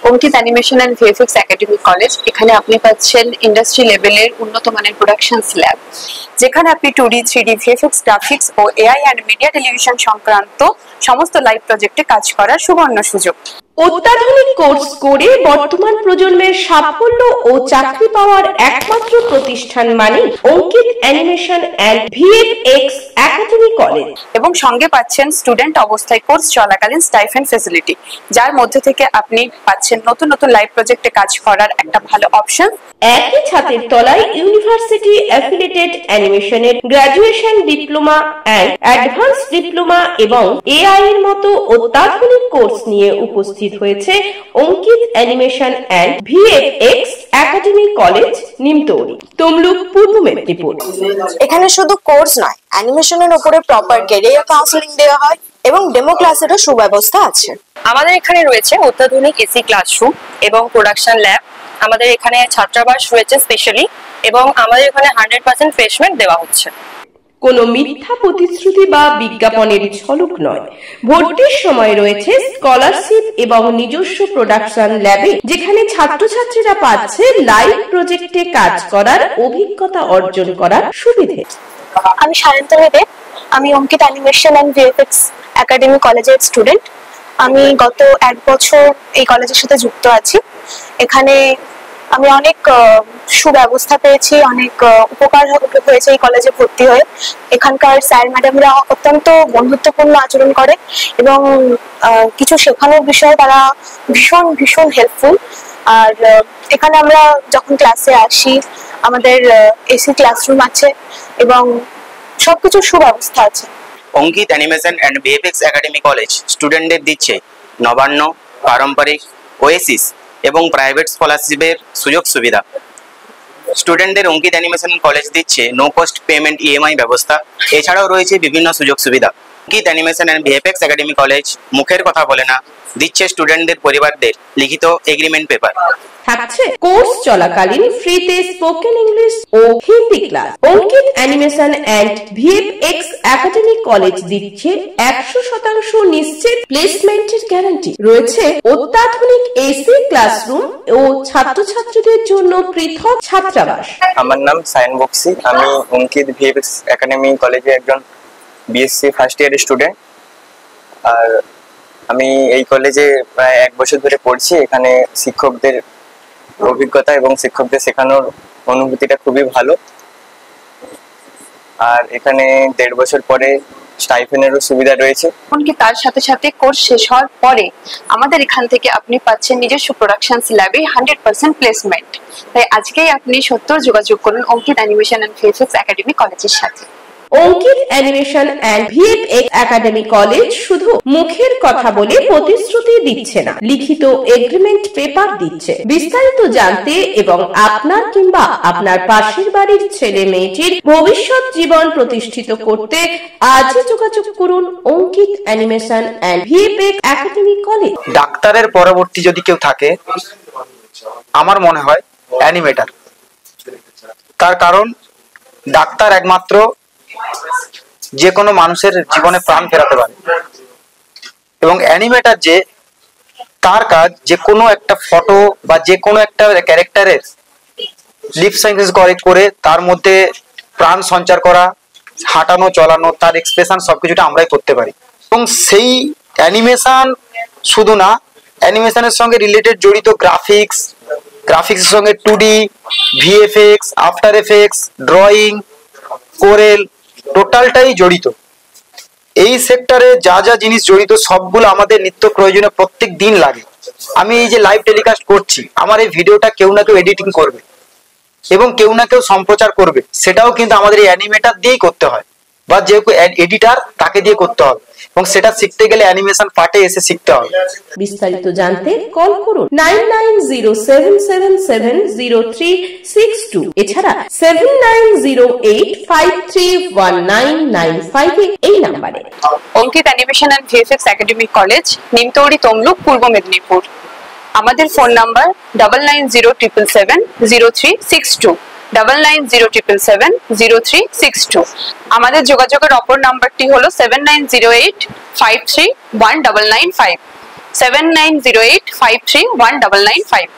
Ankit animation and VFX academy college. এখানে আপনি পাচ্ছেন ইন্ডাস্ট্রি লেভেলের উন্নত মানের প্রোডাকশনস ল্যাব, যেখানে আপনি 2D 3D ভিএফএক্স গ্রাফিক্স ও এআই অ্যান্ড মিডিয়া টেলিভিশন সংক্রান্ত সমস্ত লাইভ প্রজেক্টে কাজ করার সুবর্ণ সুযোগ। অত্যাধুনিক কোর্স করে বর্তমান প্রজন্মের সাফল্য ও চাকরি পাওয়ার একমাত্র প্রতিষ্ঠান মানে Ankit animation and VFX academy college. এবং সঙ্গে পাচ্ছেন স্টুডেন্ট অবস্থায় কোর্স চলাকালীন স্টাইফেন্ড ফ্যাসিলিটি, যার মধ্যে থেকে আপনি পাচ্ছেন নতুন নতুন লাইভ প্রজেক্টে কাজ করার একটা ভালো অপশন। একই ছাদের তলায় ইউনিভার্সিটি অ্যাফিলিয়েটেড অ্যানিমেশনের graduation diploma and advance diploma এবং এআই এর মতো অত্যাধুনিক কোর্স নিয়ে উপস্থিত হয়েছে Ankit animation and VFX academy college, Nimtouri, Tamluk, Purba Medinipur. এখানে শুধু কোর্স নয়, অ্যানিমেশনের উপরে প্রপার ক্যারিয়ার কাউন্সেলিং দেওয়া হয় এবং ডেমো ক্লাসেরও সুব্যবস্থা আছে। আমাদের এখানে রয়েছে অত্যাধুনিক এসি ক্লাসরুম এবং প্রোডাকশন ল্যাব। আমাদের এখানে ছাত্রাবাস রয়েছে স্পেশালি, এবং আমাদের এখানে 100% প্লেসমেন্ট দেওয়া হচ্ছে। কোনো মিথ্যা প্রতিশ্রুতি বা বিজ্ঞাপনের ঝলক নয়। ভর্তির সময় রয়েছে স্কলারশিপ এবং নিজস্ব প্রোডাকশন ল্যাবে, যেখানে ছাত্রছাত্রীরা পাচ্ছে লাইভ প্রজেক্টে কাজ করার অভিজ্ঞতা অর্জন করার সুবিধে। আমি সায়ন্তনী দেব, আমি অঙ্কিত অ্যানিমেশন অ্যান্ড ভিএফএক্স একাডেমি কলেজের স্টুডেন্ট। আমি গত 1 বছর এই কলেজের সাথে যুক্ত আছি। এখানে আমি অনেক সুব্যবস্থা পেয়েছি, অনেক উপকার হয়েছে এই কলেজে ভর্তি হয়ে। এখানকার স্যার ম্যাডামরা অত্যন্ত বন্ধুত্বপূর্ণ আচরণ করে এবং কিছু শেখানোর বিষয়ে তারা ভীষণ ভীষণ হেল্পফুল। আর এখানে আমরা যখন ক্লাসে আসি, আমাদের এসি ক্লাসরুম আছে এবং সবকিছু সুব্যবস্থা আছে। Ankit animation and VFX academy college স্টুডেন্টদের দিচ্ছে নবান্ন, পারম্পরিক, ওয়েসিস এবং প্রাইভেট স্কলারশিপের সুযোগ সুবিধা। স্টুডেন্টদের অঙ্কিত অ্যানিমেশন কলেজ দিচ্ছে নো কস্ট পেমেন্ট ইএমআই ব্যবস্থা। এছাড়াও রয়েছে বিভিন্ন সুযোগ সুবিধা। Ankit animation and VFX academy college মুখের কথা বলে না, দিচ্ছে স্টুডেন্টদের পরিবারদের লিখিত এগ্রিমেন্ট পেপার। থাকছে কোর্স চলাকালীন ফ্রিতে স্পোকেন ইংলিশ ও Hindi class. Ankit animation and VFX academy college দিচ্ছে 100% নিশ্চিত প্লেসমেন্টের গ্যারান্টি। রয়েছে অত্যাধুনিক এসি ক্লাসরুম ও ছাত্রছাত্রীদের জন্য পৃথক ছাত্রাবাস। আমার নাম সায়ন বক্সি, আমি অঙ্কিত ভিএফএক্স একাডেমি কলেজে একজন বিএসসি ফার্স্ট ইয়ারের স্টুডেন্ট। আর আমি এই কলেজে প্রায় 1 বছর ধরে পড়ছি। এখানে শিক্ষকদের অভিজ্ঞতা এবং শিক্ষকদের শেখানোর অনুভূতিটা খুবই ভালো। আর এখানে 1.5 বছর পরে স্টাইপেন্ডেরও সুবিধা রয়েছে। এমনকি তার সাথে সাথে কোর্স শেষ হওয়ার পরে আমাদের এখান থেকে আপনি পাচ্ছেন নিজস্ব প্রোডাকশনস ল্যাবে 100% প্লেসমেন্ট। তাই আজকেই আপনি সত্তর যোগাযোগ করুন Ankit animation and VFX academy কলেজের সাথে। Ankit animation and VFX academy college শুধু মুখের কথা বলে প্রতিশ্রুতি দিচ্ছে না, লিখিত এগ্রিমেন্ট পেপার দিচ্ছে। বিস্তারিত জানতে এবং আপনার কিংবা আপনার পাশের বাড়ির ছেলে মেয়েটির ভবিষ্যৎ জীবন প্রতিষ্ঠিত করতে আজই যোগাযোগ করুন Ankit animation and VFX academy college. ডাক্তারের পরবর্তী যদি কেউ থাকে, আমার মনে হয় অ্যানিমেটর। তার কারণ ডাক্তার একমাত্র যে কোনো মানুষের জীবনে প্রাণ ফেরাতে পারে, এবং অ্যানিমেটর যে তার কাজ যে কোনো একটা ফটো বা যে কোনো একটা ক্যারেক্টারের লিপ সাইন্স করে তার মধ্যে প্রাণ সঞ্চার করা, হাঁটানো, চলানো, তার এক্সপ্রেশন সবকিছুটা আমরাই করতে পারি। এবং সেই অ্যানিমেশন শুধু না, অ্যানিমেশনের সঙ্গে রিলেটেড জড়িত গ্রাফিক্সের সঙ্গে 2D, VFX, after effects, drawing, Corel, টোটালটাই জড়িত। এই সেক্টরে যা যা জিনিস জড়িত সবগুলো আমাদের নিত্য প্রয়োজনীয় প্রত্যেক দিন লাগে। আমি এই যে লাইভ টেলিকাস্ট করছি, আমার এই ভিডিওটা কেউ না কেউ এডিটিং করবে এবং কেউ না কেউ সম্প্রচার করবে, সেটাও কিন্তু আমাদের এই অ্যানিমেটর দিয়েই করতে হয়, বা যে এডিটার তাকে দিয়ে করতে হবে, এবং সেটা শিখতে গেলে অ্যানিমেশন পার্টে এসে শিখতে হবে। বিস্তারিত জানতে কল করুন 9907770362, এছাড়া 7908531995 এই নাম্বারে। Ankit animation and VFX academy college, Nimtouri, Tamluk, Purba Medinipur. আমাদের ফোন নাম্বার 9907770362, 9907770362। আমাদের যোগাযোগের অপর নাম্বারটি হলো 7908531995। 7908531995।